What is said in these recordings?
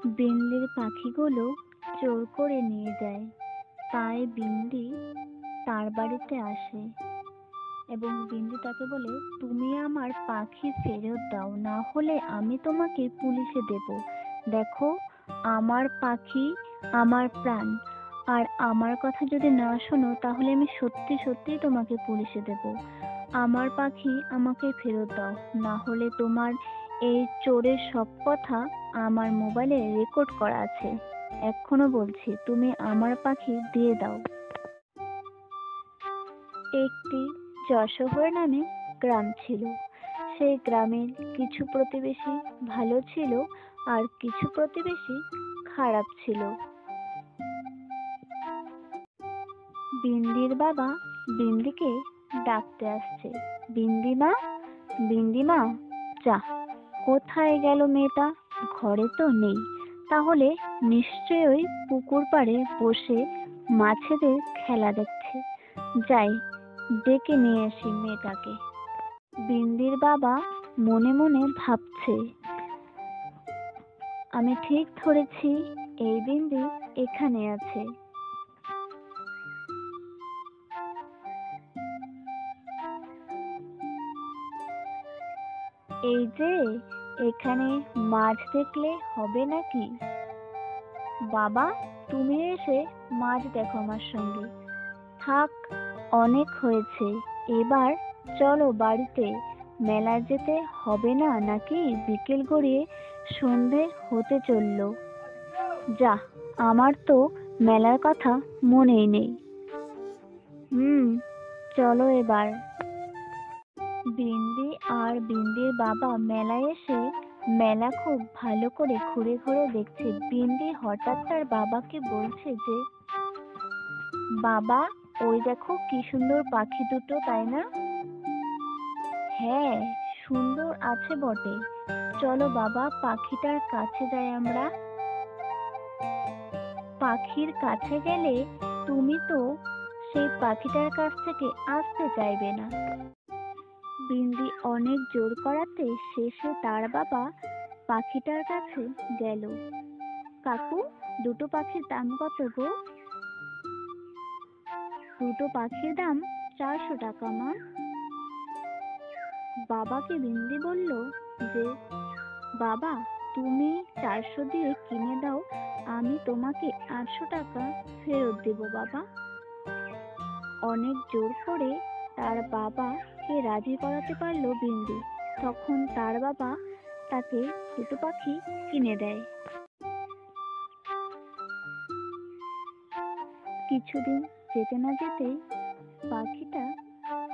বিন্দির পাখিগুলো চোর করে নিয়ে যায়। তাই বিন্দি তার বাড়িতে আসে এবং বিন্দি তাকে বলে, তুমি আমার পাখি ফেরত দাও, না হলে আমি তোমাকে পুলিশে দেব। দেখো, আমার পাখি আমার প্রাণ, আর আমার কথা যদি না শোনো তাহলে আমি সত্যি সত্যি তোমাকে পুলিশে দেব। আমার পাখি আমাকে ফেরত দাও, না হলে তোমার এই চোরের সব কথা আমার মোবাইলে রেকর্ড করা আছে। এখনো বলছি, তুমি আমার পাখি দিয়ে দাও। একটি যশোহর নামে গ্রাম ছিল। সেই গ্রামের কিছু প্রতিবেশী ভালো ছিল আর কিছু প্রতিবেশী খারাপ ছিল। বিন্দির বাবা বিন্দিকে ডাকতে আসছে, বিন্দিমা, বিন্দিমা, যা। কোথায় গেল মেয়েটা? ঘরে তো নেই, তাহলে নিশ্চয়ই পুকুর পাড়ে বসে মাছেদের খেলা দেখছে। যাই, ডেকে নিয়ে আসি মেয়েটাকে। বিন্দির বাবা মনে মনে ভাবছে, আমি ঠিক ধরেছি, এই বিন্দি এখানে আছে। এই যে, এখানে মাছ দেখলে হবে নাকি? বাবা, তুমি এসে মাছ দেখো আমার সঙ্গে। থাক, অনেক হয়েছে, এবার চলো বাড়িতে। মেলা যেতে হবে না নাকি? বিকেল গড়িয়ে সন্ধে হতে চললো। যা, আমার তো মেলার কথা মনেই নেই। চলো এবার। বিন্দি আর বিন্দির বাবা মেলায় এসে মেলা খুব ভালো করে ঘুরে ঘুরে দেখছে। বিন্দি হঠাৎ তার বাবাকে বলছে যে, বাবা, ওই দেখো কি সুন্দর পাখি দুটো, তাই না? হ্যাঁ, সুন্দর আছে বটে। চলো বাবা, পাখিটার কাছে যাই আমরা। পাখির কাছে গেলে তুমি তো সেই পাখিটার কাছ থেকে আসতে চাইবে না। বিন্দি অনেক জোর করাতে শেষে তার বাবা পাখিটার কাছে গেল। কাকু, দুটো পাখির দাম কত গো? দুটো পাখির দাম 400 টাকা মা। বাবাকে বিন্দি বলল যে, বাবা, তুমি 400 দিয়ে কিনে দাও, আমি তোমাকে 800 টাকা ফেরত দেব বাবা। অনেক জোর করে তার বাবাকে রাজি করাতে পারলো বিন্দি। তখন তার বাবা তাকে দুটো পাখি কিনে দেয়। কিছুদিন যেতে না যেতেই পাখিটা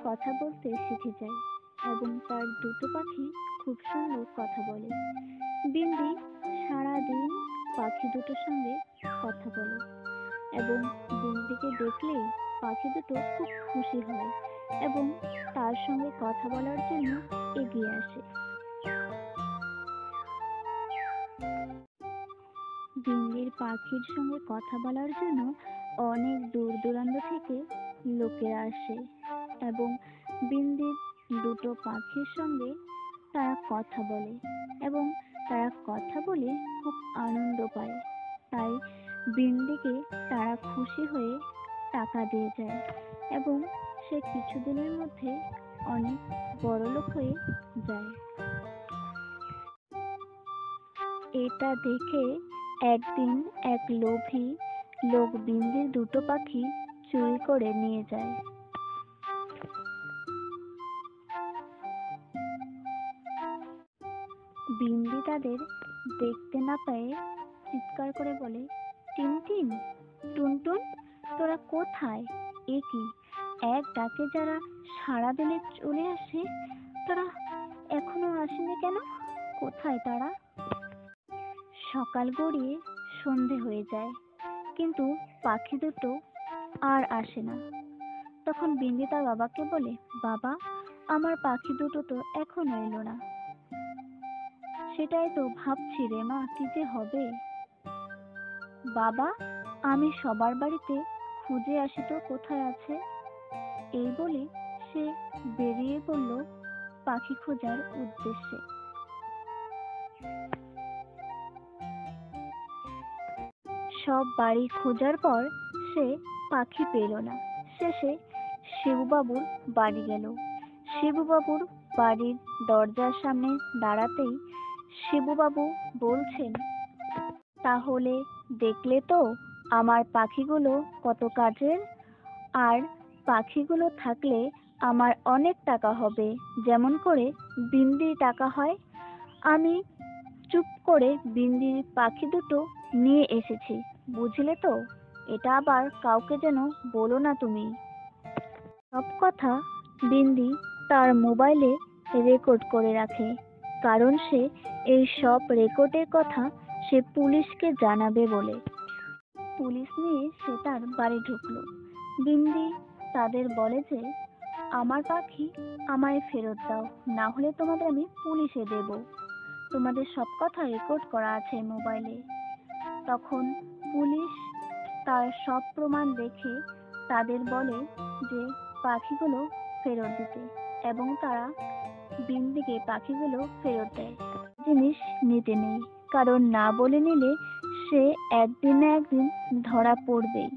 কথা বলতে শিখে যায় এবং তার দুটো পাখি খুব সুন্দর কথা বলে। বিন্দি সারাদিন পাখি দুটোর সঙ্গে কথা বলে এবং বিন্দিকে দেখলেই পাখি দুটো খুব খুশি হয় এবং তার সঙ্গে কথা বলার জন্য এগিয়ে আসে। বিন্দির পাখির সঙ্গে কথা বলার জন্য অনেক দূর দূরান্ত থেকে লোকেরা আসে এবং বিন্দির দুটো পাখির সঙ্গে তারা কথা বলে এবং তারা কথা বলে খুব আনন্দ পায়। তাই বিন্দিকে তারা খুশি হয়ে টাকা দিয়ে যায় এবং সে কিছুদিনের মধ্যে অনেক বড়লোক হয়ে যায়। এটা দেখে একদিন এক লোভী লোক বিন্দির দুটো পাখি চুরি করে নিয়ে যায়। বিন্দি তাদের দেখতে না পেয়ে চিৎকার করে বলে, টিনটিন, টুনটুন, তোরা কোথায়? এ কি, এক ডাকে যারা সাড়া দিলে চলে আসে, তারা এখনো আসেনি কেন? কোথায় তারা? সকাল গড়িয়ে সন্ধে হয়ে যায়, কিন্তু পাখি দুটো আর আসে না। তখন বিন্দি তার বাবাকে বলে, বাবা, আমার পাখি দুটো তো এখনো এলো না। সেটাই তো ভাবছি রে মা, কি যে হবে। বাবা, আমি সবার বাড়িতে খুঁজে আসি তো কোথায় আছে। এই বলে সে বেরিয়ে পড়ল পাখি খোঁজার উদ্দেশ্যে। সব বাড়ি খোঁজার পর সে পাখি পেল না। শেষে শিবুবাবুর বাড়ি গেল। শিবুবাবুর বাড়ির দরজার সামনে দাঁড়াতেই শিবুবাবু বলছেন, তাহলে দেখলে তো আমার পাখিগুলো কত কাজের। আর পাখিগুলো থাকলে আমার অনেক টাকা হবে, যেমন করে বিন্দির টাকা হয়। আমি চুপ করে বিন্দির পাখি দুটো নিয়ে এসেছি, বুঝলে তো? এটা আবার কাউকে যেন বলো না তুমি। সব কথা বিন্দি তার মোবাইলে রেকর্ড করে রাখে, কারণ সে এই সব রেকর্ডের কথা সে পুলিশকে জানাবে বলে। পুলিশ নিয়ে সে তার বাড়ি ঢুকলো। বিন্দি তাদের বলে যে, আমার পাখি আমায় ফেরত দাও, না হলে তোমাদের আমি পুলিশে দেব। তোমাদের সব কথা রেকর্ড করা আছে মোবাইলে। তখন পুলিশ তার সব প্রমাণ দেখে তাদের বলে যে পাখিগুলো ফেরত দিতে, এবং তারা বিন্দিকে পাখিগুলো ফেরত দেয়। জিনিস নিতে নেই, কারণ না বলে নিলে সে একদিন না একদিন ধরা পড়বেই।